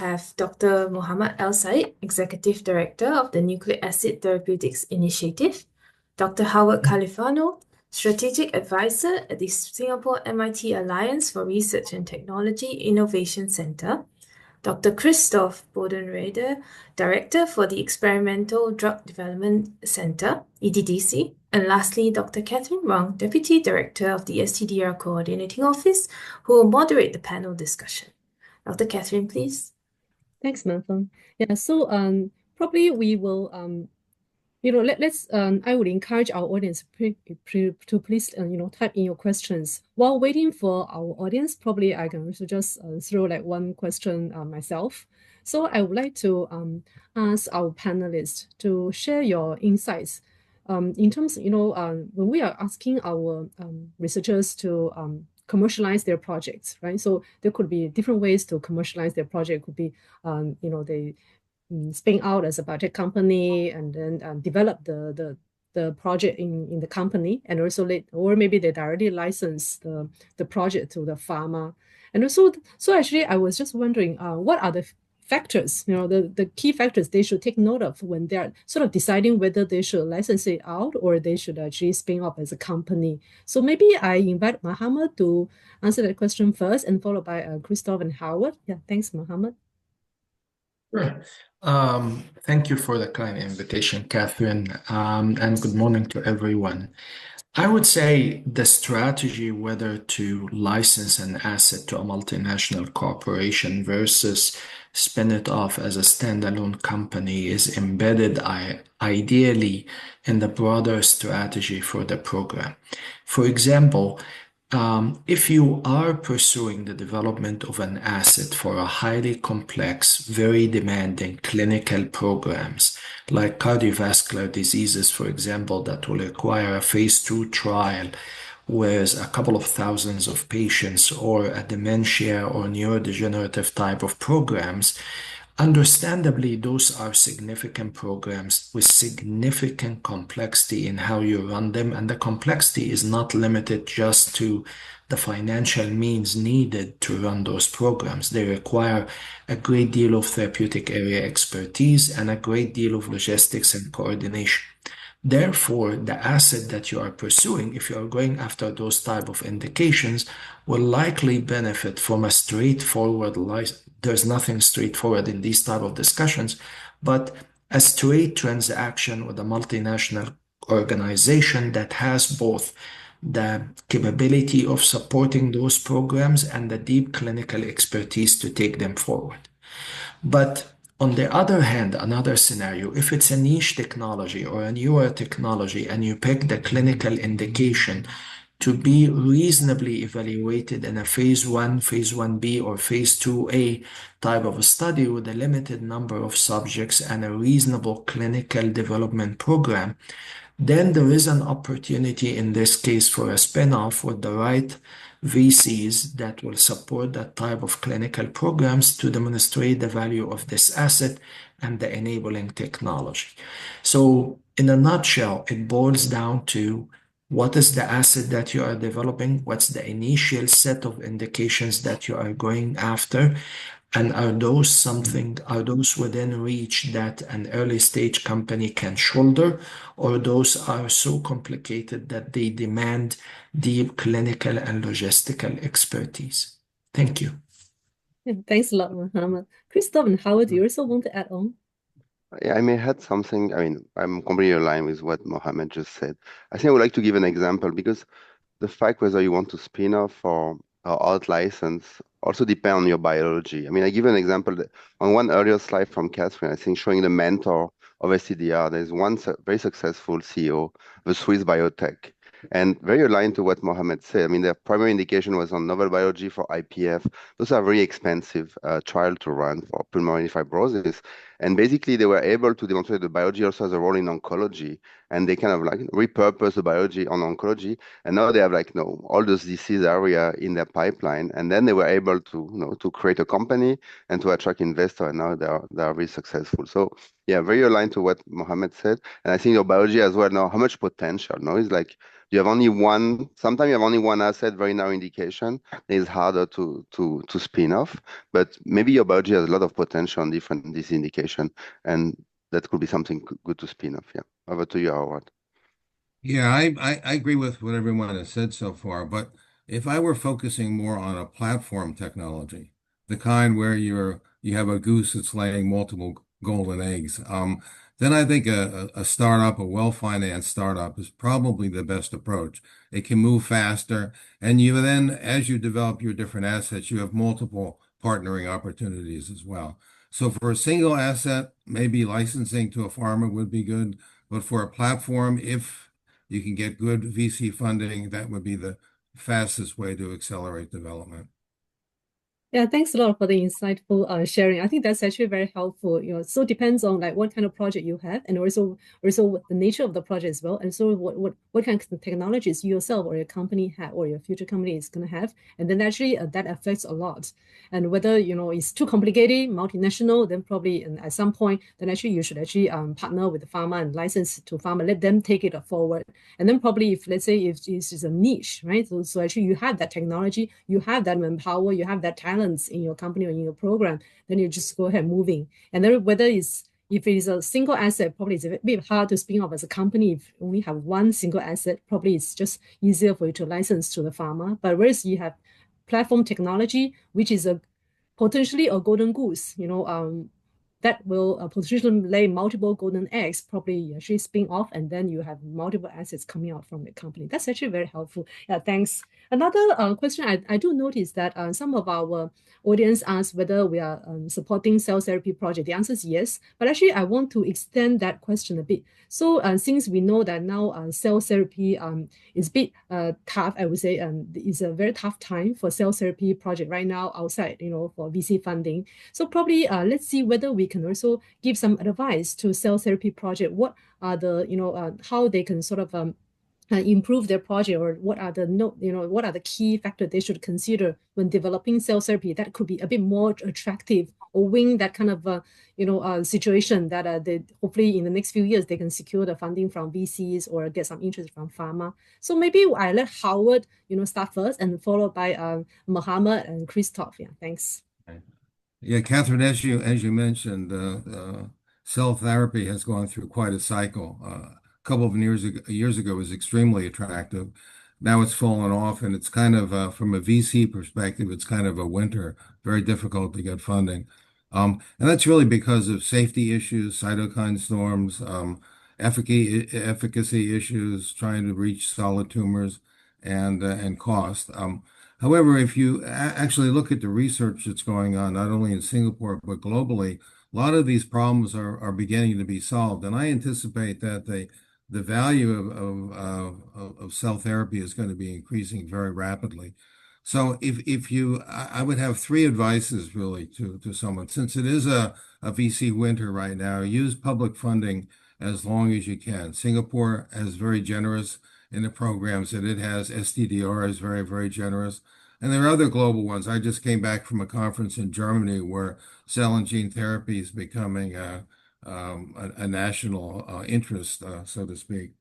have Dr. Mohamed Elsayed, Executive Director of the Nucleic Acid Therapeutics Initiative, Dr. Howard Califano, Strategic Advisor at the Singapore MIT Alliance for Research and Technology Innovation Center, Dr. Christophe Bodenreider, Director for the Experimental Drug Development Center, EDDC, and lastly, Dr. Katherine Wang, Deputy Director of the STDR Coordinating Office, who will moderate the panel discussion. Dr. Katherine, please. Thanks, Malcolm. Yeah, so probably we will let's I would encourage our audience to please type in your questions while waiting for our audience. Probably I can also just throw like one question myself. So I would like to ask our panelists to share your insights in terms when we are asking our researchers to commercialize their projects, right? So there could be different ways to commercialize their project. Could be they spin out as a biotech company and then develop the project in the company, and also or maybe they directly license the project to the pharma. And also, so actually I was just wondering what are the factors, the key factors they should take note of when they're sort of deciding whether they should license it out or they should actually spin up as a company. So maybe I invite Mohamed to answer that question first, and followed by Christophe and Howard. Yeah, thanks, Mohamed. Sure. Thank you for the kind invitation, Catherine, and good morning to everyone. I would say the strategy whether to license an asset to a multinational corporation versus spin it off as a standalone company is embedded ideally in the broader strategy for the program. For example, if you are pursuing the development of an asset for a highly complex, very demanding clinical programs, like cardiovascular diseases, for example, that will require a phase 2 trial, whereas a couple of thousands of patients, or a dementia or neurodegenerative type of programs, understandably, those are significant programs with significant complexity in how you run them, and the complexity is not limited just to the financial means needed to run those programs. They require a great deal of therapeutic area expertise and a great deal of logistics and coordination. Therefore, the asset that you are pursuing, if you are going after those type of indications, will likely benefit from a straightforward license. There's nothing straightforward in these type of discussions, but a straight transaction with a multinational organization that has both the capability of supporting those programs and the deep clinical expertise to take them forward. But on the other hand, another scenario, if it's a niche technology or a newer technology and you pick the clinical indication to be reasonably evaluated in a phase 1, phase 1b, or phase 2a type of a study with a limited number of subjects and a reasonable clinical development program, then there is an opportunity in this case for a spin-off with the right VCs that will support that type of clinical programs to demonstrate the value of this asset and the enabling technology. So in a nutshell, it boils down to what is the asset that you are developing, what's the initial set of indications that you are going after, and are those within reach that an early stage company can shoulder, or those are so complicated that they demand deep clinical and logistical expertise? Thank you. Yeah, thanks a lot, Mohamed. Christophe and Howard, do you also want to add on? Yeah, I may add something. I mean, I'm completely aligned with what Mohamed just said. I think I would like to give an example, because the fact whether you want to spin off or out license also depend on your biology. I mean, I give an example on one earlier slide from Catherine, I think, showing the mentor of STDR. There's one very successful CEO of a Swiss biotech, and very aligned to what Mohamed said. I mean, their primary indication was on novel biology for IPF. Those are very expensive trials to run for pulmonary fibrosis. And basically, they were able to demonstrate the biology also has a role in oncology, and they kind of like repurpose the biology on oncology. And now they have all those disease area in their pipeline. And then they were able to to create a company and to attract investors. And now they are very successful. So yeah, very aligned to what Mohamed said. And I think your biology as well now, how much potential now is like you have only one, sometimes you have only one asset, very narrow indication, it's harder to spin off. But maybe your biology has a lot of potential on different disease indication, and that could be something good to spin off. Yeah. Over to you, Howard. Yeah, I agree with what everyone has said so far, but if I were focusing more on a platform technology, the kind where you have a goose that's laying multiple golden eggs, then I think a startup, a well-financed startup, is probably the best approach. It can move faster, and you then, as you develop your different assets, you have multiple partnering opportunities as well. So for a single asset, maybe licensing to a pharma would be good, but for a platform, if you can get good VC funding, that would be the fastest way to accelerate development. Yeah, thanks a lot for the insightful sharing. I think that's actually very helpful. So depends on like what kind of project you have, and also what the nature of the project as well, and so what kind of technologies you yourself or your company have or your future company is going to have, and then actually that affects a lot. And whether it's too complicated, multinational, then probably at some point, then actually you should actually partner with the pharma and license to pharma, let them take it forward. And then probably if let's say if this is a niche, right? So actually you have that technology, you have that manpower, you have that talent in your company or in your program, then you just go ahead moving. And then if it is a single asset, probably it's a bit hard to spin off as a company. If you only have one single asset, probably it's just easier for you to license to the pharma. But whereas you have platform technology, which is potentially a golden goose, that will potentially lay multiple golden eggs, probably actually spin off, and then you have multiple assets coming out from the company. That's actually very helpful. Yeah, thanks. Another question I do notice that some of our audience asked whether we are supporting cell therapy project. The answer is yes, but actually I want to extend that question a bit. So since we know that now cell therapy is a bit tough, I would say it's a very tough time for cell therapy project right now outside, for VC funding. So probably let's see whether we can also give some advice to cell therapy project. What are the, how they can sort of improve their project, or what are the key factors they should consider when developing cell therapy that could be a bit more attractive or win that kind of situation that they hopefully in the next few years they can secure the funding from VCs or get some interest from pharma. So maybe I let Howard start first and followed by Mohamed and Christophe. Yeah, thanks. Yeah, Catherine, as you mentioned, cell therapy has gone through quite a cycle. A couple of years ago, it was extremely attractive. Now it's fallen off, and it's kind of, from a VC perspective, it's kind of a winter, very difficult to get funding. And that's really because of safety issues, cytokine storms, efficacy issues, trying to reach solid tumors, and cost. However, if you actually look at the research that's going on, not only in Singapore, but globally, a lot of these problems are beginning to be solved. And I anticipate that the value of cell therapy is going to be increasing very rapidly. So I would have three advices really to someone. Since it is a VC winter right now, use public funding as long as you can. Singapore is very generous in the programs that it has. STDR is very, very generous. And there are other global ones. I just came back from a conference in Germany where cell and gene therapy is becoming a national interest, so to speak.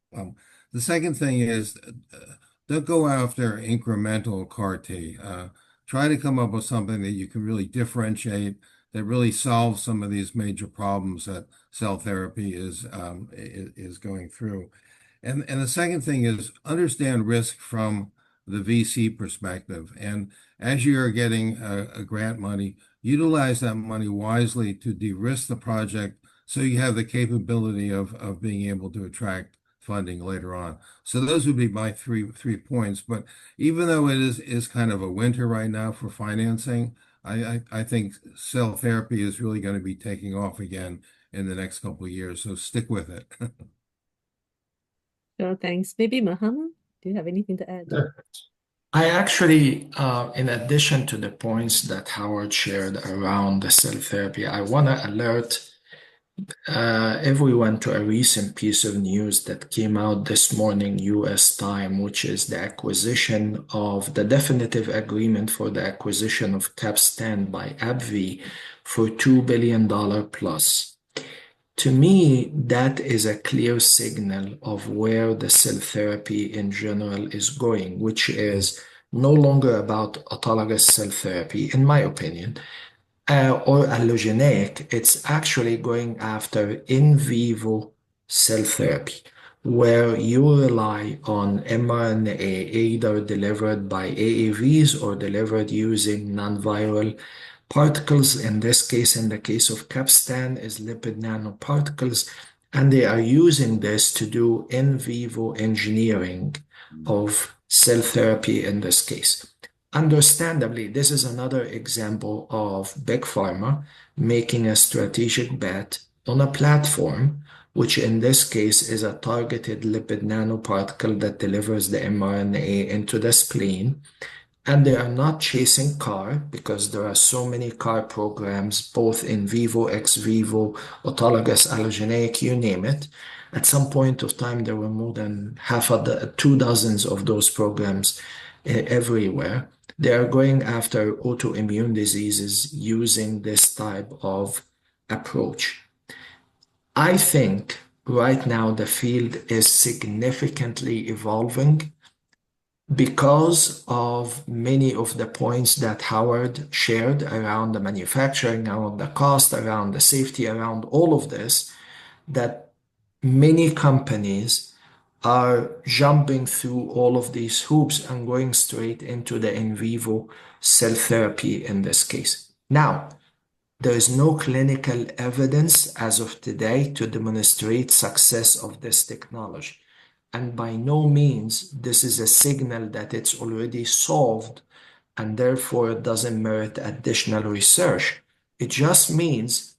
The second thing is don't go after incremental CAR T. Try to come up with something that you can really differentiate, that really solves some of these major problems that cell therapy is going through. And the second thing is understand risk from the VC perspective. And as you're getting a grant money, utilize that money wisely to de-risk the project so you have the capability of being able to attract funding later on. So those would be my three points. But even though it is kind of a winter right now for financing, I think cell therapy is really going to be taking off again in the next couple of years. So stick with it. Sure, thanks. Maybe Mohamed, do you have anything to add? I actually, in addition to the points that Howard shared around the cell therapy, I want to alert everyone to a recent piece of news that came out this morning, US time, which is the acquisition of the definitive agreement for the acquisition of Capstan by AbbVie for $2 billion plus. To me, that is a clear signal of where the cell therapy in general is going, which is no longer about autologous cell therapy, in my opinion, or allogeneic. It's actually going after in vivo cell therapy, where you rely on mRNA either delivered by AAVs or delivered using non-viral particles. In this case, in the case of Capstan, is lipid nanoparticles, and they are using this to do in vivo engineering of cell therapy in this case. Understandably, this is another example of Big Pharma making a strategic bet on a platform, which in this case is a targeted lipid nanoparticle that delivers the mRNA into the spleen. And they are not chasing CAR because there are so many CAR programs, both in vivo, ex vivo, autologous, allogeneic, you name it. At some point of time, there were more than 2 dozens of those programs everywhere. They are going after autoimmune diseases using this type of approach. I think right now the field is significantly evolving because of many of the points that Howard shared around the manufacturing, around the cost, around the safety, around all of this, that many companies are jumping through all of these hoops and going straight into the in vivo cell therapy in this case. Now, there is no clinical evidence as of today to demonstrate success of this technology. And by no means this is a signal that it's already solved and therefore it doesn't merit additional research. It just means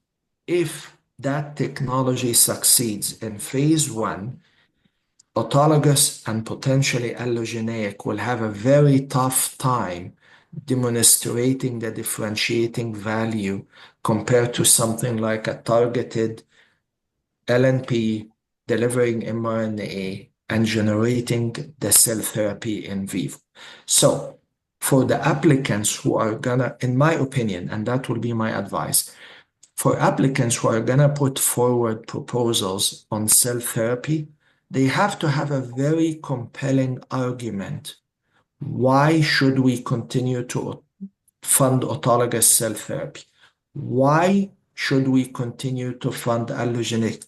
if that technology succeeds in phase 1, autologous and potentially allogeneic will have a very tough time demonstrating the differentiating value compared to something like a targeted LNP delivering mRNA and generating the cell therapy in vivo. So for the applicants who are gonna, in my opinion, and that will be my advice, for applicants who are gonna put forward proposals on cell therapy, they have to have a very compelling argument. Why should we continue to fund autologous cell therapy? Why should we continue to fund allogeneic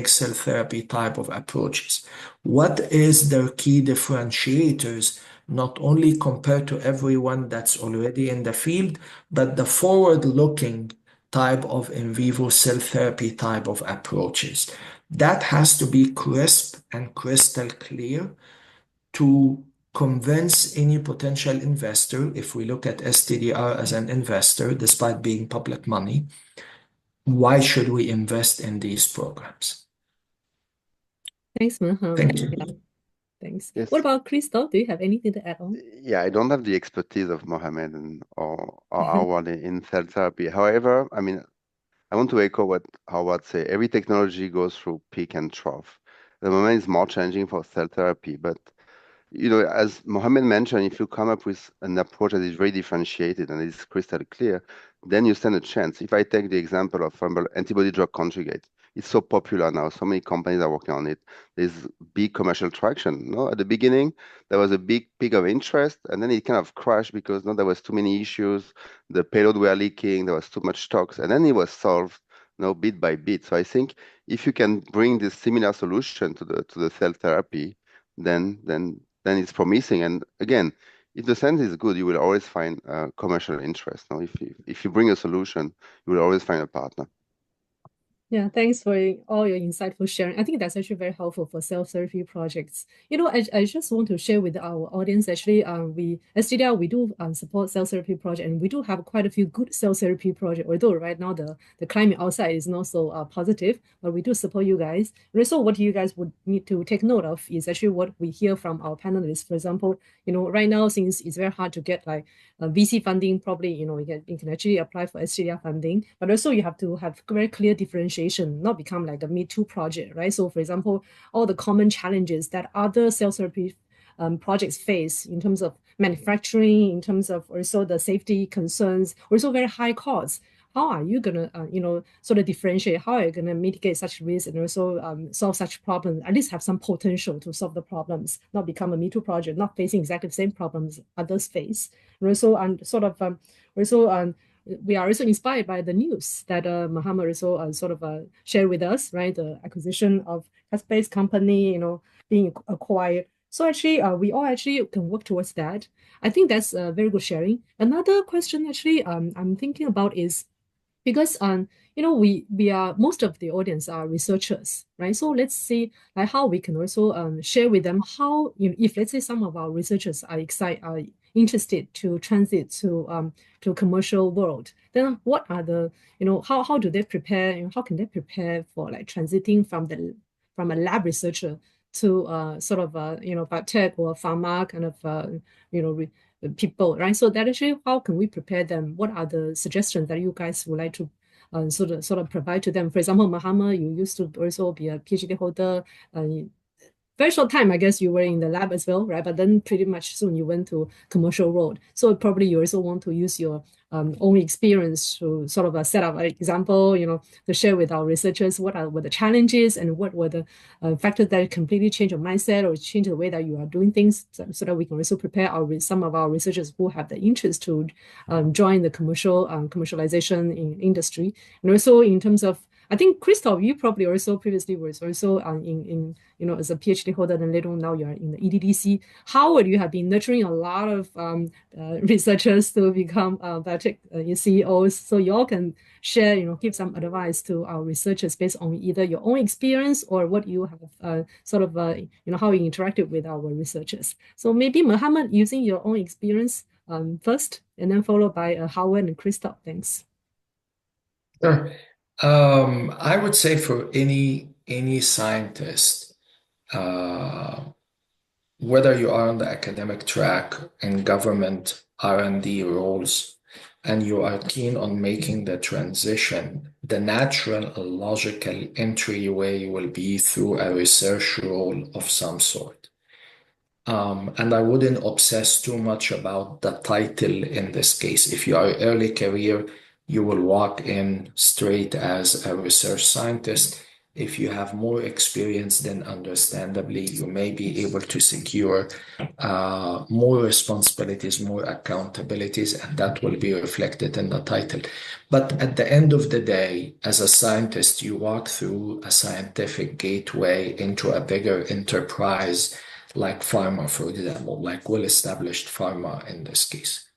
cell therapy type of approaches? What is their key differentiators, not only compared to everyone that's already in the field, but the forward-looking type of in vivo cell therapy type of approaches? That has to be crisp and crystal clear to convince any potential investor, if we look at STDR as an investor, despite being public money, why should we invest in these programs? Thanks, Mohamed. Thank you. Yeah, thanks. Yes. What about Christophe? Do you have anything to add on? Yeah, I don't have the expertise of Mohamed or Howard in cell therapy. However, I mean, I want to echo what Howard said. Every technology goes through peak and trough. The moment is more challenging for cell therapy, but as Mohamed mentioned, if you come up with an approach that is very differentiated and is crystal clear, then you stand a chance. If I take the example of antibody drug conjugate, it's so popular now. So many companies are working on it. There's big commercial traction. No, at the beginning, there was a big peak of interest, and then it kind of crashed because there was too many issues. The payload were leaking. There was too much stocks, and then it was solved, bit by bit. So I think if you can bring this similar solution to the cell therapy, then it's promising. And again, if the science is good, you will always find commercial interest. Now, if you bring a solution, you will always find a partner. Yeah, thanks for all your insightful sharing. I think that's actually very helpful for cell therapy projects. I just want to share with our audience, actually, we STDR, we do support cell therapy project, and we do have quite a few good cell therapy projects, although right now the climate outside is not so positive, but we do support you guys. And so what you guys would need to take note of is actually what we hear from our panelists. For example, right now, since it's very hard to get like VC funding, probably, you can actually apply for STDR funding, but also you have to have very clear differentiation, not become like a Me Too project, right? So for example, all the common challenges that other cell therapy projects face in terms of manufacturing, in terms of also the safety concerns, also very high costs. how are you gonna sort of differentiate, how are you gonna mitigate such risks and also solve such problems, at least have some potential to solve the problems, not become a Me Too project, not facing exactly the same problems others face. And also we are also inspired by the news that Mohamed also shared with us, right? The acquisition of test-based company, being acquired. So actually, we all actually can work towards that. I think that's very good sharing. Another question actually, I'm thinking about is because we are, most of the audience are researchers, right? So let's see like how we can also share with them how, if let's say some of our researchers are interested to transit to commercial world, then what are the, how do they prepare, how can they prepare for like transiting from a lab researcher to biotech or pharma kind of people, right? So that actually, how can we prepare them? What are the suggestions that you guys would like to sort of provide to them? For example, Mohamed, you used to also be a PhD holder. Very short time, I guess you were in the lab as well, right? But then pretty much soon you went to commercial road. So probably you also want to use your own experience to sort of set up an example, to share with our researchers what were the challenges and what were the factors that completely change your mindset or change the way that you are doing things, so that we can also prepare some of our researchers who have the interest to join the commercialization in industry. And also in terms of, I think, Christophe, you probably also previously was also in as a PhD holder, and later on now you're in the EDDC. Howard, you have been nurturing a lot of researchers to become biotech CEOs. So you all can share, give some advice to our researchers based on either your own experience or what you have how you interacted with our researchers. So maybe Mohamed, using your own experience first, and then followed by Howard and Christophe. Thanks. Sure. I would say for any scientist, whether you are on the academic track in government R&D roles, and you are keen on making the transition, the natural and logical entryway will be through a research role of some sort. And I wouldn't obsess too much about the title in this case. If you are early career, you will walk in straight as a research scientist. If you have more experience, then understandably, you may be able to secure more responsibilities, more accountabilities, and that will be reflected in the title. But at the end of the day, as a scientist, you walk through a scientific gateway into a bigger enterprise like pharma, for example, like well-established pharma in this case.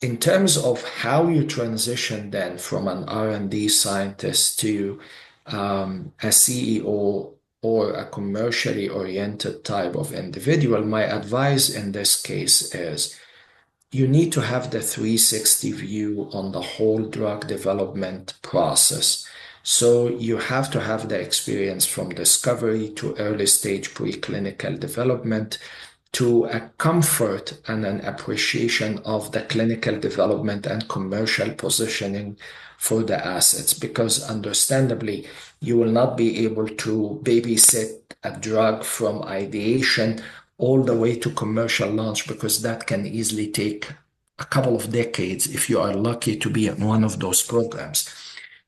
In terms of how you transition then from an R&D scientist to a CEO or a commercially oriented type of individual, my advice in this case is you need to have the 360 view on the whole drug development process. So you have to have the experience from discovery to early stage preclinical development, to a comfort and an appreciation of the clinical development and commercial positioning for the assets, because understandably, you will not be able to babysit a drug from ideation all the way to commercial launch, because that can easily take a couple of decades if you are lucky to be in one of those programs.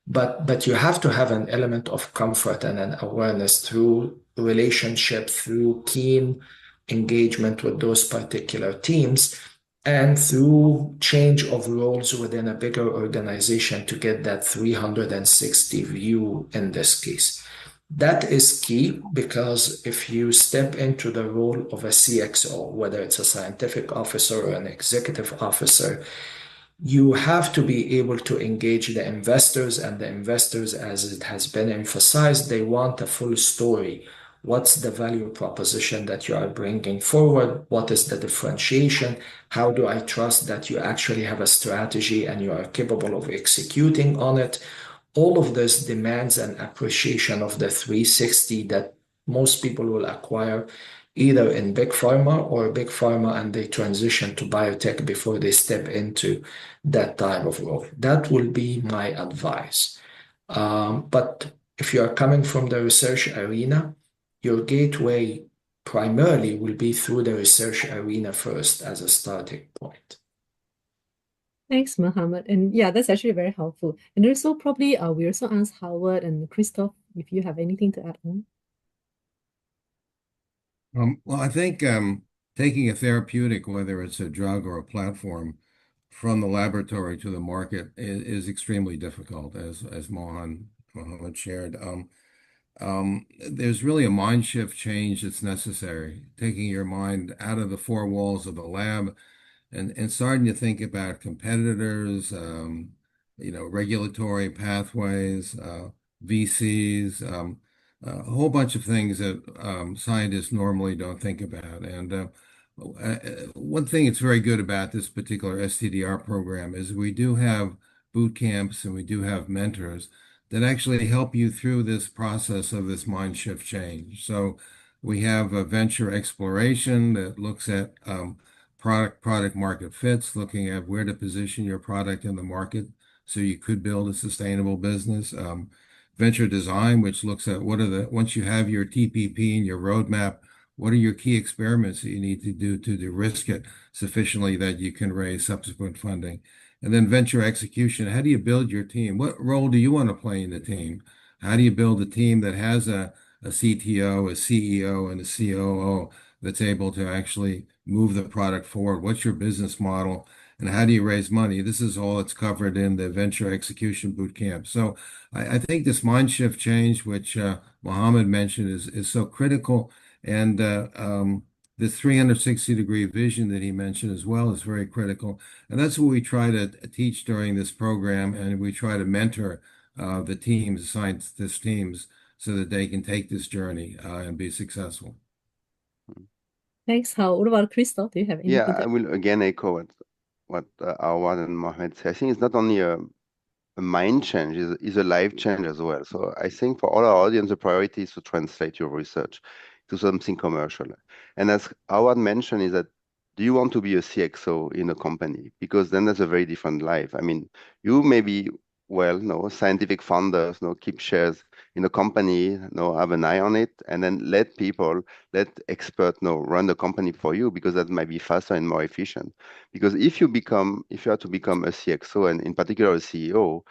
But you have to have an element of comfort and an awareness through relationship, through keen engagement with those particular teams, and through change of roles within a bigger organization to get that 360 view in this case. That is key, because if you step into the role of a CXO, whether it's a scientific officer or an executive officer, you have to be able to engage the investors, and the investors, as it has been emphasized, they want a full story. What's the value proposition that you are bringing forward? What is the differentiation? How do I trust that you actually have a strategy and you are capable of executing on it? All of this demands an appreciation of the 360 that most people will acquire either in big pharma or big pharma and they transition to biotech before they step into that type of role. That will be my advice. But if you are coming from the research arena, your gateway primarily will be through the research arena first as a starting point. Thanks, Mohammed. And yeah, that's actually very helpful. And also probably we also asked Howard and Christophe if you have anything to add on. Well, I think taking a therapeutic, whether it's a drug or a platform, from the laboratory to the market is extremely difficult, as Mohammed shared. There's really a mind shift change that's necessary, taking your mind out of the four walls of the lab and starting to think about competitors, regulatory pathways, VCs, a whole bunch of things that scientists normally don't think about. And one thing that's very good about this particular STDR program is we do have boot camps and we do have mentors that actually help you through this process of this mind shift change. So we have a venture exploration that looks at product market fits, looking at where to position your product in the market so you could build a sustainable business. Venture design, which looks at once you have your TPP and your roadmap, what are your key experiments that you need to do to de-risk it sufficiently that you can raise subsequent funding? And then venture execution, how do you build your team? What role do you want to play in the team? How do you build a team that has a CTO, a CEO, and a COO that's able to actually move the product forward? What's your business model? And how do you raise money? This is all that's covered in the venture execution boot camp. So I think this mind shift change, which Mohammed mentioned, is so critical. And this 360-degree vision that he mentioned as well is very critical. And that's what we try to teach during this program. And we try to mentor the teams, the scientist teams, so that they can take this journey and be successful. Thanks, Howard. What about Christophe? Do you have anything Yeah, to I will again echo what Howard and Mohamed say. I think it's not only a mind change, is a life change as well. So I think for all our audience, the priority is to translate your research to something commercial. And as Howard mentioned, is that do you want to be a CXO in a company? Because then that's a very different life. I mean, you may be, scientific founders, keep shares in a company, have an eye on it, and then let experts, run the company for you, because that might be faster and more efficient. Because if you are to become a CXO, and in particular a CEO,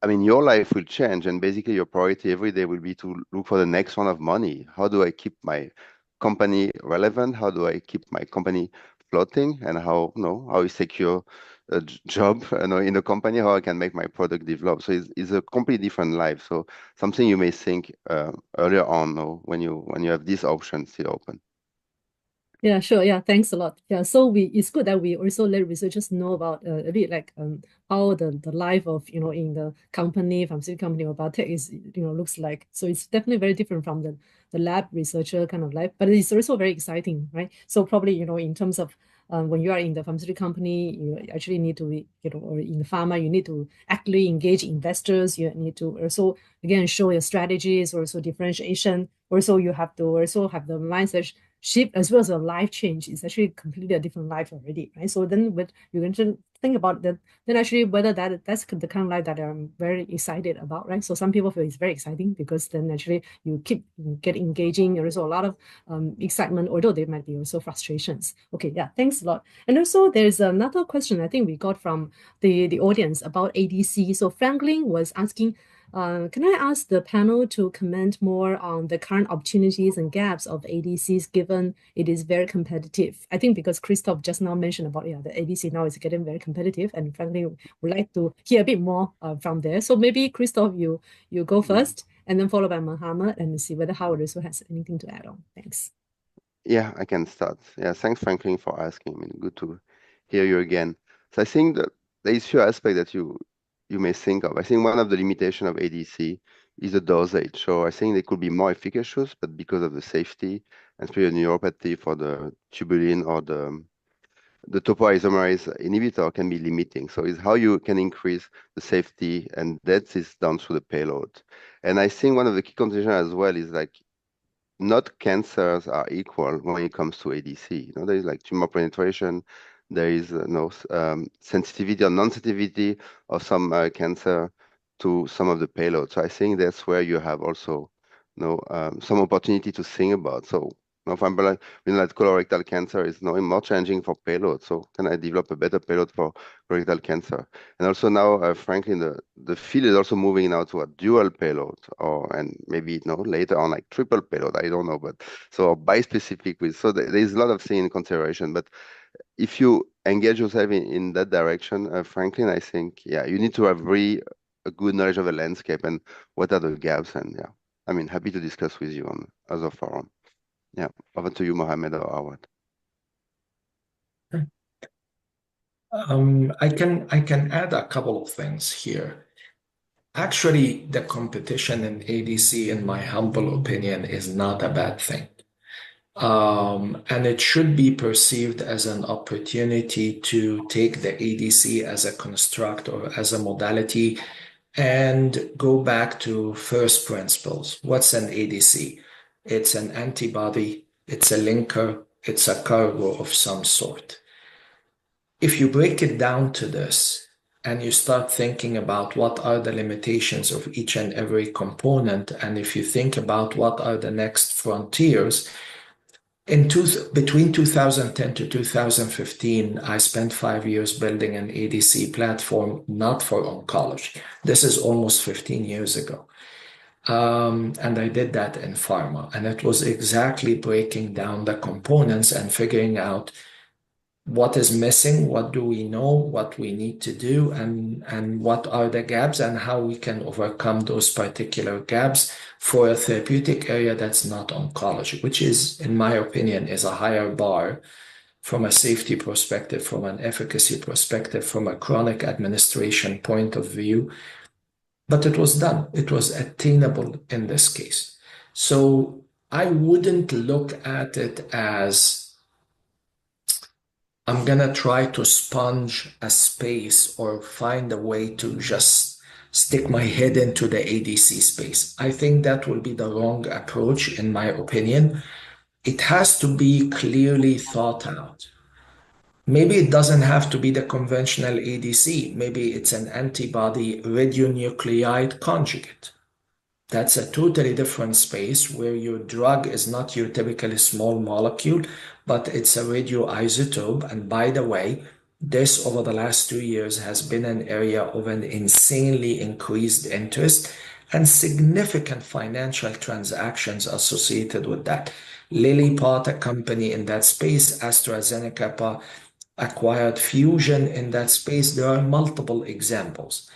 I mean, your life will change, and basically your priority every day will be to look for the next round of money. How do I keep my company relevant? How do I keep my company floating? And how I secure a job, in the company? How I can make my product develop? So it's a completely different life. So something you may think earlier on, when you have this option still open. Yeah, sure. Yeah, thanks a lot. Yeah, so it's good that we also let researchers know about a bit like how the life of in the company, pharmaceutical company or biotech is looks like. So it's definitely very different from the lab researcher kind of life, but it's also very exciting, right? So probably in terms of when you are in the pharmaceutical company, you actually need to or in the pharma, you need to actively engage investors. You need to also again show your strategies, also differentiation. Also, you have to also have the mindset shift as well as a life change. It's actually completely a different life already, right? So then with you can think about that, then actually whether that's the kind of life that I'm very excited about, right? So some people feel it's very exciting because then actually you get engaging. There is a lot of excitement, although there might be also frustrations. Okay, yeah, thanks a lot. And also there's another question I think we got from the audience about ADC. So Franklin was asking, can I ask the panel to comment more on the current opportunities and gaps of ADCs, given it is very competitive? I think because Christophe just now mentioned about the ADC now is getting very competitive, and frankly would like to hear a bit more from there. So maybe Christophe, you go first, and then followed by Mohammed, and see whether Howard also has anything to add on. Thanks. Yeah, I can start. Yeah, thanks, Franklin, for asking. I mean, good to hear you again. So I think that there is few aspects that you may think of. I think one of the limitations of ADC is the dosage. So I think they could be more efficacious, but because of the safety, and especially neuropathy for the tubulin or the topoisomerase inhibitor can be limiting. So it's how you can increase the safety, and that is done through the payload. And I think one of the key considerations as well is like, not cancers are equal when it comes to ADC. There is like tumor penetration, there is sensitivity or non-sensitivity of some cancer to some of the payloads. So I think that's where you have also some opportunity to think about. So Now, for example, like colorectal cancer is now more challenging for payload. So can I develop a better payload for colorectal cancer? And also now, frankly, the field is also moving now to a dual payload, and maybe later on like triple payload. I don't know, but so bispecific with. So there's a lot of things in consideration. But if you engage yourself in that direction, frankly, I think you need to have a good knowledge of the landscape and what are the gaps. And I mean, happy to discuss with you on other forum. Yeah, over to you, Mohamed or Howard. I can add a couple of things here. Actually, the competition in ADC, in my humble opinion, is not a bad thing. And it should be perceived as an opportunity to take the ADC as a construct or as a modality and go back to first principles. What's an ADC? It's an antibody, it's a linker, it's a cargo of some sort. If you break it down to this and you start thinking about what are the limitations of each and every component, and if you think about what are the next frontiers, between 2010 to 2015, I spent 5 years building an ADC platform, not for oncology. This is almost 15 years ago. And I did that in pharma. And it was exactly breaking down the components and figuring out what is missing, what do we know, what we need to do, and what are the gaps, and how we can overcome those particular gaps for a therapeutic area that's not oncology, which is, in my opinion, is a higher bar from a safety perspective, from an efficacy perspective, from a chronic administration point of view. But it was done. It was attainable in this case. So I wouldn't look at it as I'm going to try to sponge a space or find a way to just stick my head into the ADC space. I think that will be the wrong approach, in my opinion. It has to be clearly thought out. Maybe it doesn't have to be the conventional ADC. Maybe it's an antibody radionuclide conjugate. That's a totally different space where your drug is not your typical small molecule, but it's a radioisotope. And by the way, this over the last 2 years has been an area of an insanely increased interest and significant financial transactions associated with that. Lilly bought a company in that space. AstraZeneca acquired Fusion in that space. There are multiple examples.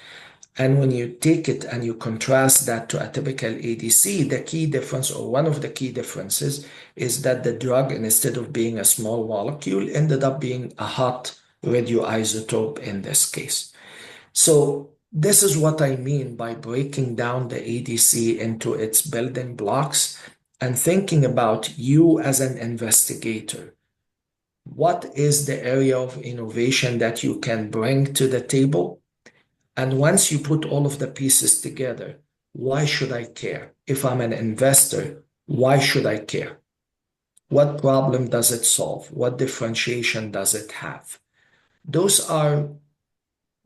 And when you take it and you contrast that to a typical ADC, the key difference, or one of the key differences, is that the drug, instead of being a small molecule, ended up being a hot radioisotope in this case. So this is what I mean by breaking down the ADC into its building blocks and thinking about you as an investigator. What is the area of innovation that you can bring to the table? And once you put all of the pieces together, why should I care? If I'm an investor, why should I care? What problem does it solve? What differentiation does it have? Those are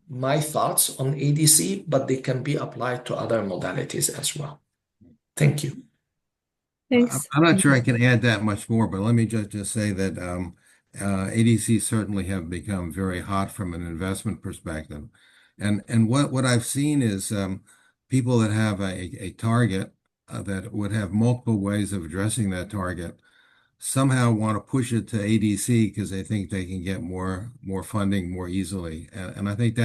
my thoughts on ADC, but they can be applied to other modalities as well. Thank you. Thanks. I'm not sure I can add that much more, but let me just say that ADCs certainly have become very hot from an investment perspective. And what I've seen is people that have a target that would have multiple ways of addressing that target somehow want to push it to ADC because they think they can get more funding more easily. And I think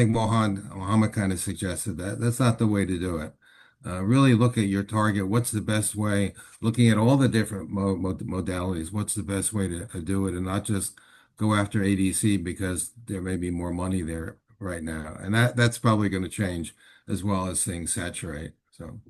Mohamed kind of suggested that that's not the way to do it. Really look at your target. What's the best way? Looking at all the different modalities. What's the best way to do it, and not just go after ADC because there may be more money there right now, and that's probably going to change as well as things saturate. So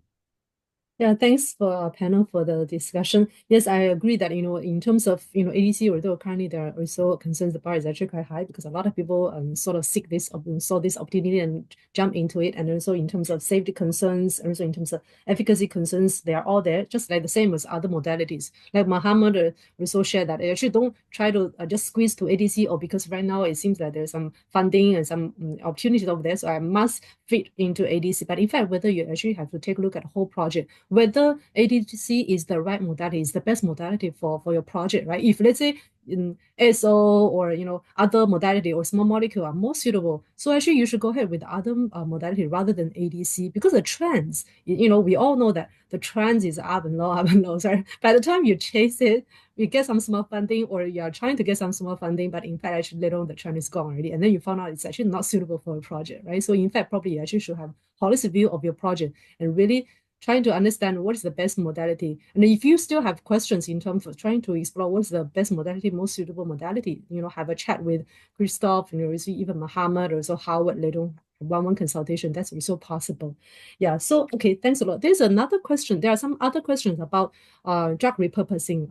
yeah, thanks for our panel for the discussion. Yes, I agree that in terms of ADC, although currently there are also concerns, the bar is actually quite high because a lot of people sort of saw this opportunity and jump into it, and also in terms of safety concerns, also in terms of efficacy concerns, they are all there, just like the same as other modalities. Like Mohamed also shared that actually don't try to just squeeze to ADC, or because right now it seems that there's some funding and some opportunities over there, so I must fit into ADC. But in fact, whether you actually have to take a look at the whole project, whether ADC is the right modality, is the best modality for your project, right? If let's say in ASO or other modality or small molecule are more suitable, so actually you should go ahead with other modality rather than ADC, because the trends, we all know that the trends is up and low, sorry. By the time you chase it, you get some small funding, or you are trying to get some small funding, but in fact, actually later on the trend is gone already, and then you found out it's actually not suitable for a project, right? So in fact, probably you actually should have holistic view of your project and really trying to understand what is the best modality. And if you still have questions in terms of trying to explore what's the best modality, most suitable modality, have a chat with Christophe, even Mohamed, or so Howard later on, one-on-one consultation. That's also possible. Yeah. So okay, thanks a lot. There's another question. There are some other questions about drug repurposing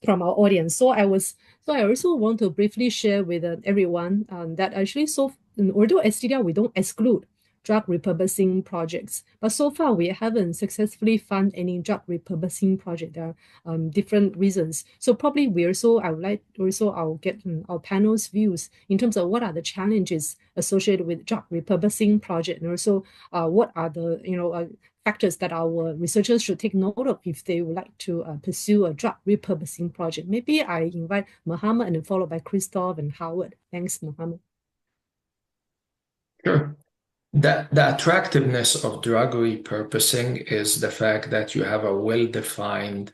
from our audience. So I also want to briefly share with everyone that actually, although STDR we don't exclude drug repurposing projects, but so far we haven't successfully found any drug repurposing project. There are different reasons. So probably I'll get our panel's views in terms of what are the challenges associated with drug repurposing project, and also what are the factors that our researchers should take note of if they would like to pursue a drug repurposing project. Maybe I invite Mohamed and then followed by Christophe and Howard. Thanks, Mohamed. Sure. The attractiveness of drug repurposing is the fact that you have a well-defined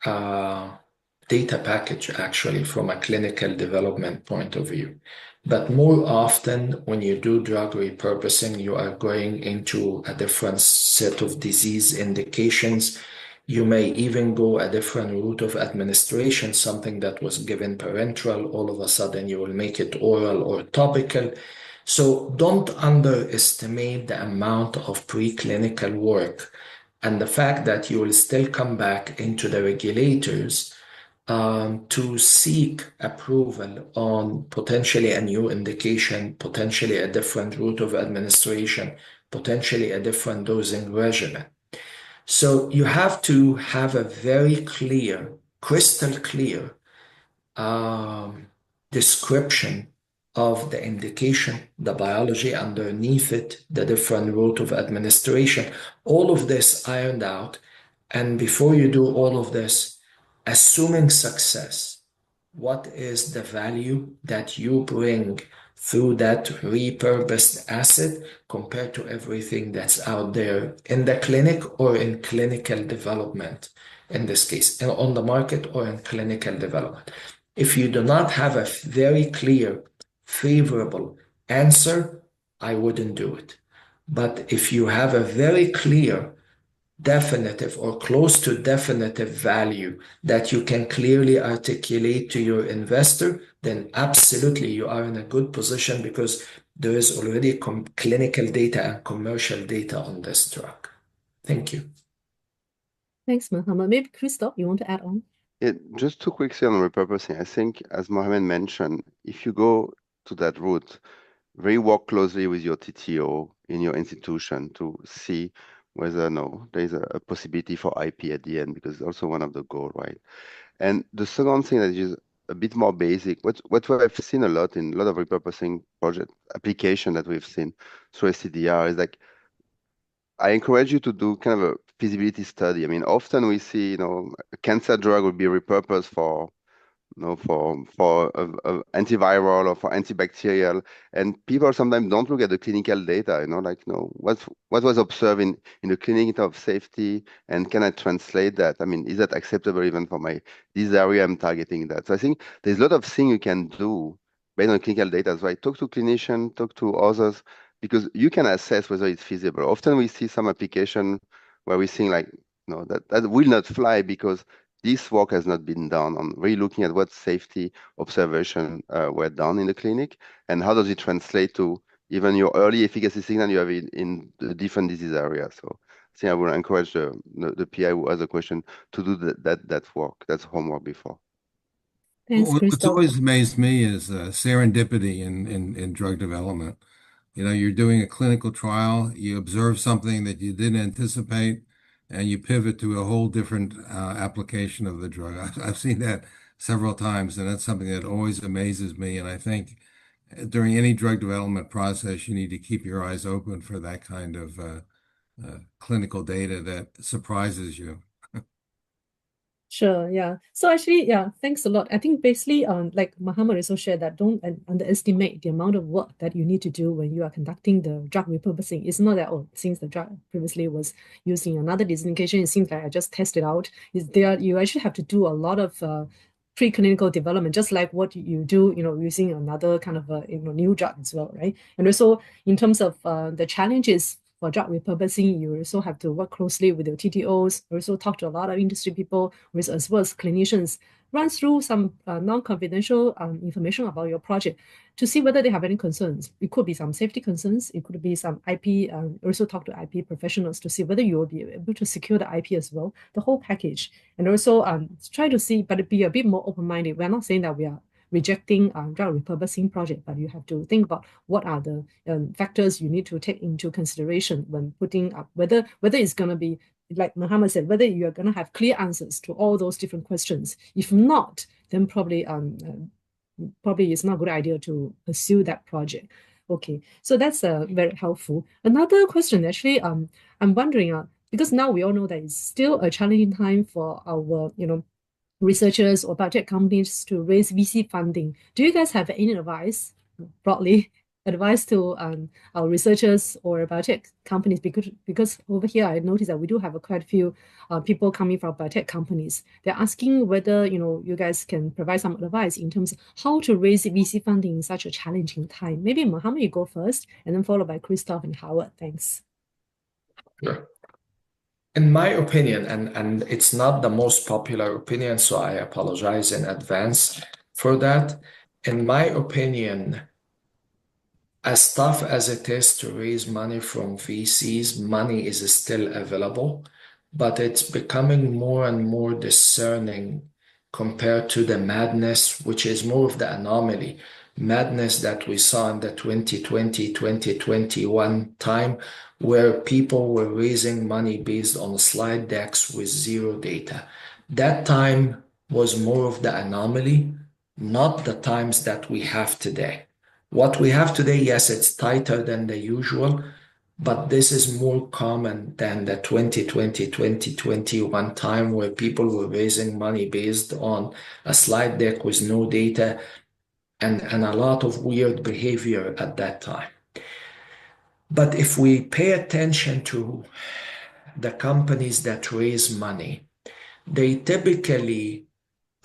data package, actually, from a clinical development point of view. But more often, when you do drug repurposing, you are going into a different set of disease indications. You may even go a different route of administration, something that was given parenteral, all of a sudden you will make it oral or topical. So don't underestimate the amount of preclinical work and the fact that you will still come back into the regulators to seek approval on potentially a new indication, potentially a different route of administration, potentially a different dosing regimen. So you have to have a very clear, crystal clear description of the indication, the biology underneath it, the different route of administration, all of this ironed out. And before you do all of this, assuming success, what is the value that you bring through that repurposed asset compared to everything that's out there in the clinic or in clinical development, in this case, on the market or in clinical development. If you do not have a very clear, favorable answer, I wouldn't do it. But if you have a very clear, definitive or close to definitive value that you can clearly articulate to your investor, then absolutely you are in a good position because there is already clinical data and commercial data on this drug. Thank you. Thanks, Mohamed. Maybe Christophe, you want to add on? Just two quick things on repurposing. I think, as Mohamed mentioned, if you go to that route, really work closely with your TTO in your institution to see whether there is a possibility for IP at the end, because it's also one of the goals, right? And the second thing that is a bit more basic, what I've seen a lot in a lot of repurposing project application that we've seen through STDR is like, I encourage you to do kind of a feasibility study. I mean, often we see, a cancer drug will be repurposed for antiviral or for antibacterial, and people sometimes don't look at the clinical data. What was observed in the clinic of safety, and can I translate that? I mean, is that acceptable even for this area I'm targeting that? So I think there's a lot of things you can do based on clinical data. So I talk to clinicians, talk to others, because you can assess whether it's feasible. Often we see some application where we think that will not fly because this work has not been done on really looking at what safety observation were done in the clinic, and how does it translate to even your early efficacy signal you have in the different disease areas. So I think I will encourage the PI who has a question to do that work, that's homework before. Thanks, What's Christophe. always amazed me is serendipity in drug development. You're doing a clinical trial, you observe something that you didn't anticipate, and you pivot to a whole different application of the drug. I've seen that several times, and that's something that always amazes me. And I think during any drug development process, you need to keep your eyes open for that kind of clinical data that surprises you. Sure, yeah. So actually, yeah, thanks a lot. I think basically, like Mohamed also shared that don't underestimate the amount of work that you need to do when you are conducting the drug repurposing. It's not that, oh, since the drug previously was used in another disease indication, it seems like I just tested out. You actually have to do a lot of preclinical development, just like what you do, using another kind of new drug as well, right? And also in terms of the challenges for drug repurposing, you also have to work closely with your TTOs, also talk to a lot of industry people, as well as clinicians, run through some non-confidential information about your project to see whether they have any concerns. It could be some safety concerns, it could be some IP, also talk to IP professionals to see whether you will be able to secure the IP as well, the whole package. And also try to see, but be a bit more open-minded. We're not saying that we are rejecting drug repurposing project, but you have to think about what are the factors you need to take into consideration when putting up whether it's going to be, like Mohamed said, whether you are going to have clear answers to all those different questions. If not, then probably it's not a good idea to pursue that project. Okay, so that's very helpful. Another question, actually, I'm wondering, because now we all know that it's still a challenging time for our, researchers or biotech companies to raise VC funding. Do you guys have any advice, broadly, advice to our researchers or biotech companies? Because over here, I noticed that we do have quite a few people coming from biotech companies. They're asking whether, you guys can provide some advice in terms of how to raise VC funding in such a challenging time. Maybe Mohamed, you go first, and then followed by Christophe and Howard. Thanks. Sure. In my opinion, and it's not the most popular opinion, so I apologize in advance for that. In my opinion, as tough as it is to raise money from VCs, money is still available, but it's becoming more and more discerning compared to the madness, which is more of the anomaly. Madness that we saw in the 2020, 2021 time, where people were raising money based on slide decks with zero data. That time was more of the anomaly, not the times that we have today. What we have today, yes, it's tighter than the usual, but this is more common than the 2020, 2021 time where people were raising money based on a slide deck with no data and a lot of weird behavior at that time. But if we pay attention to the companies that raise money, they typically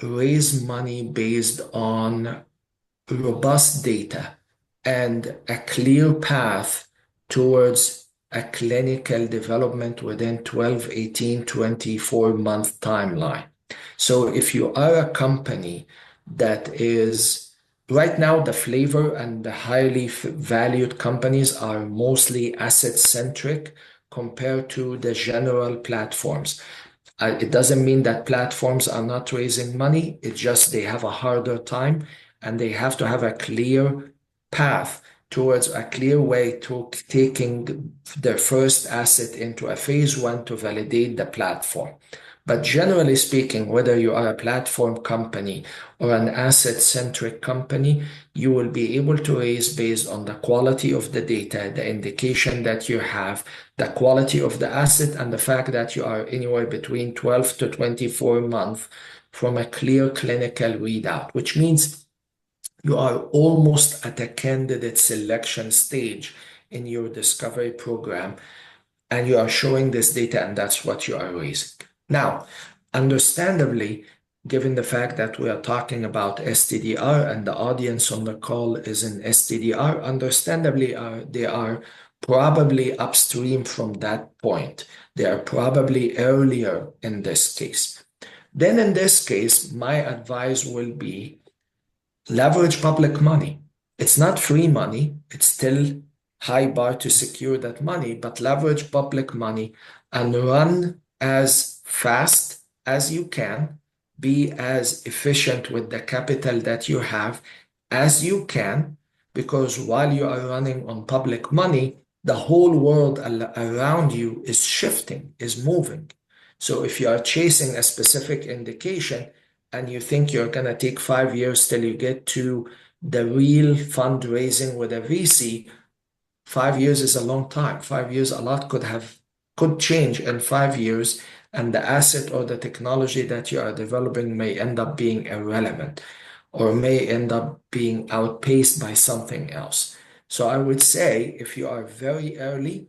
raise money based on robust data and a clear path towards a clinical development within 12, 18, 24-month timeline. So if you are a company that is right now, the flavor and the highly valued companies are mostly asset-centric compared to the general platforms. It doesn't mean that platforms are not raising money. It's just they have a harder time and they have to have a clear path towards a clear way to taking their first asset into a phase 1 to validate the platform. But generally speaking, whether you are a platform company or an asset-centric company, you will be able to raise based on the quality of the data, the indication that you have, the quality of the asset, and the fact that you are anywhere between 12 to 24 months from a clear clinical readout, which means you are almost at a candidate selection stage in your discovery program, and you are showing this data, and that's what you are raising. Now, understandably, given the fact that we are talking about STDR and the audience on the call is in STDR, understandably, they are probably upstream from that point. They are probably earlier in this case. Then in this case, my advice will be leverage public money. It's not free money. It's still high bar to secure that money, but leverage public money and run as fast as you can, be as efficient with the capital that you have as you can, because while you are running on public money, the whole world around you is shifting, is moving. So if you are chasing a specific indication and you think you're going to take 5 years till you get to the real fundraising with a VC, 5 years is a long time. 5 years, a lot could have could change in 5 years, and the asset or the technology that you are developing may end up being irrelevant or may end up being outpaced by something else. So I would say if you are very early,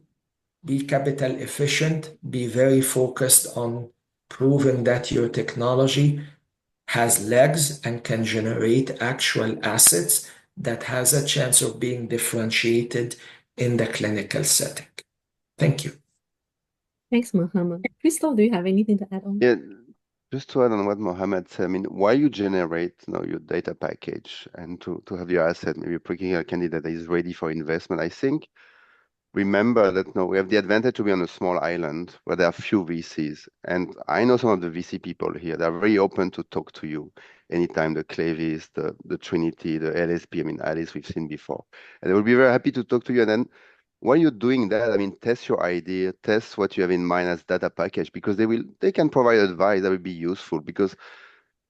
be capital efficient, be very focused on proving that your technology has legs and can generate actual assets that has a chance of being differentiated in the clinical setting. Thank you. Thanks, Mohamed. Christophe, do you have anything to add on? Yeah, just to add on what Mohamed said, I mean, why you generate your data package and to have your asset, maybe a preclinical candidate that is ready for investment, I think remember that we have the advantage to be on a small island where there are few VCs. And I know some of the VC people here, they're very open to talk to you anytime, the Clavis, the Trinity, the LSP, I mean, Alice we've seen before. And they will be very happy to talk to you. And then while you're doing that, I mean, test your idea, test what you have in mind as data package, because they can provide advice that will be useful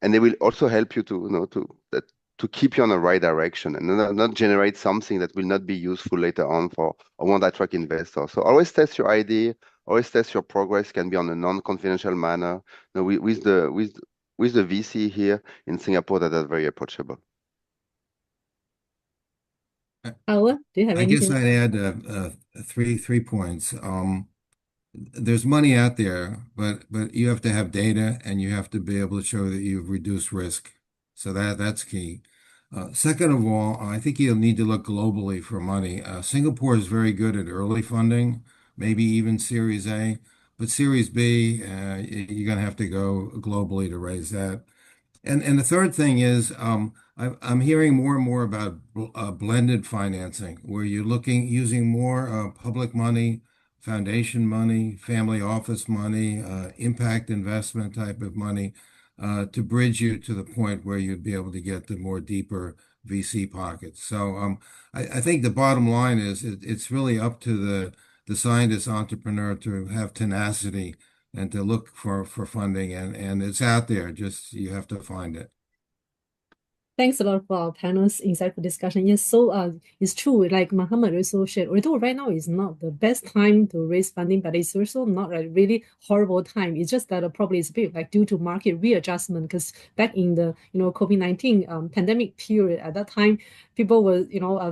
and they will also help you to keep you on the right direction and not generate something that will not be useful later on for a one-track investor. So always test your idea, always test your progress, can be on a non-confidential manner. With the VC here in Singapore, that is very approachable. Howard, do you have I anything? guess I'd add three points. There's money out there, but you have to have data and you have to be able to show that you've reduced risk. So that's key. Second of all, I think you'll need to look globally for money. Singapore is very good at early funding, maybe even Series A, but Series B, you're going to have to go globally to raise that. And the third thing is, I'm hearing more and more about blended financing, where you're using more public money, foundation money, family office money, impact investment type of money, to bridge you to the point where you'd be able to get the more deeper VC pockets. So I think the bottom line is it's really up to the scientist entrepreneur to have tenacity and to look for funding, and it's out there, just you have to find it. Thanks a lot for our panel's insightful discussion. Yes, so it's true, like Mohamed also shared, although right now is not the best time to raise funding, but it's also not a really horrible time. It's just that probably it's a bit like due to market readjustment, because back in the COVID-19 pandemic period, at that time, people were,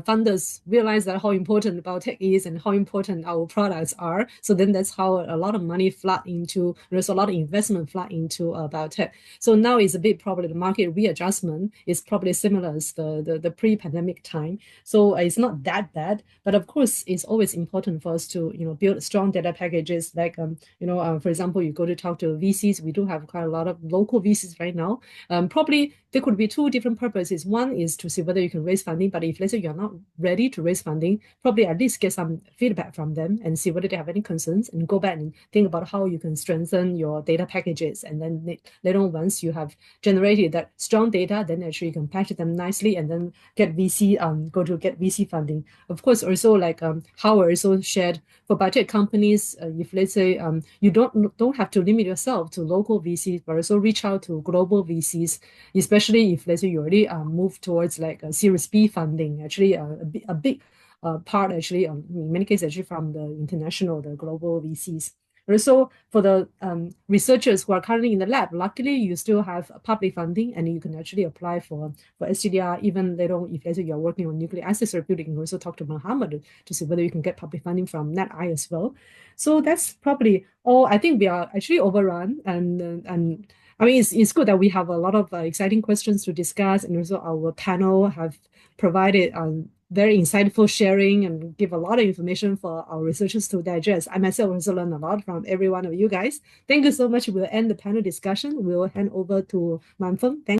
funders realized that how important biotech is and how important our products are. So then that's how a lot of money flood into, there's a lot of investment flood into biotech. So now it's a bit probably the market readjustment is probably similar as the pre-pandemic time. So it's not that bad, but of course it's always important for us to build strong data packages. Like for example, you go to talk to VCs. We do have quite a lot of local VCs right now. Probably there could be two different purposes. One is to see whether you can raise funding, but if let's say you're not ready to raise funding, probably at least get some feedback from them and see whether they have any concerns, and go back and think about how you can strengthen your data packages. And then later on, once you have generated that strong data, then actually you can package them nicely and then get VC funding. Of course, also like Howard also shared, for biotech companies, if let's say you don't have to limit yourself to local VCs, but also reach out to global VCs, especially if let's say you already move towards like a Series B funding. Actually, a big part actually, in many cases actually from the the global VCs. Also, for the researchers who are currently in the lab, luckily you still have public funding, and you can actually apply for STDR. Even later on, if let's say you're working on nucleic acid therapeutic, you can also talk to Mohamed to see whether you can get public funding from NATi as well. So that's probably all. I think we are actually overrun, and I mean, it's good that we have a lot of exciting questions to discuss, and also our panel have provided very insightful sharing and give a lot of information for our researchers to digest. I myself also learned a lot from every one of you guys. Thank you so much. We'll end the panel discussion. We'll hand over to Manfeng. Thank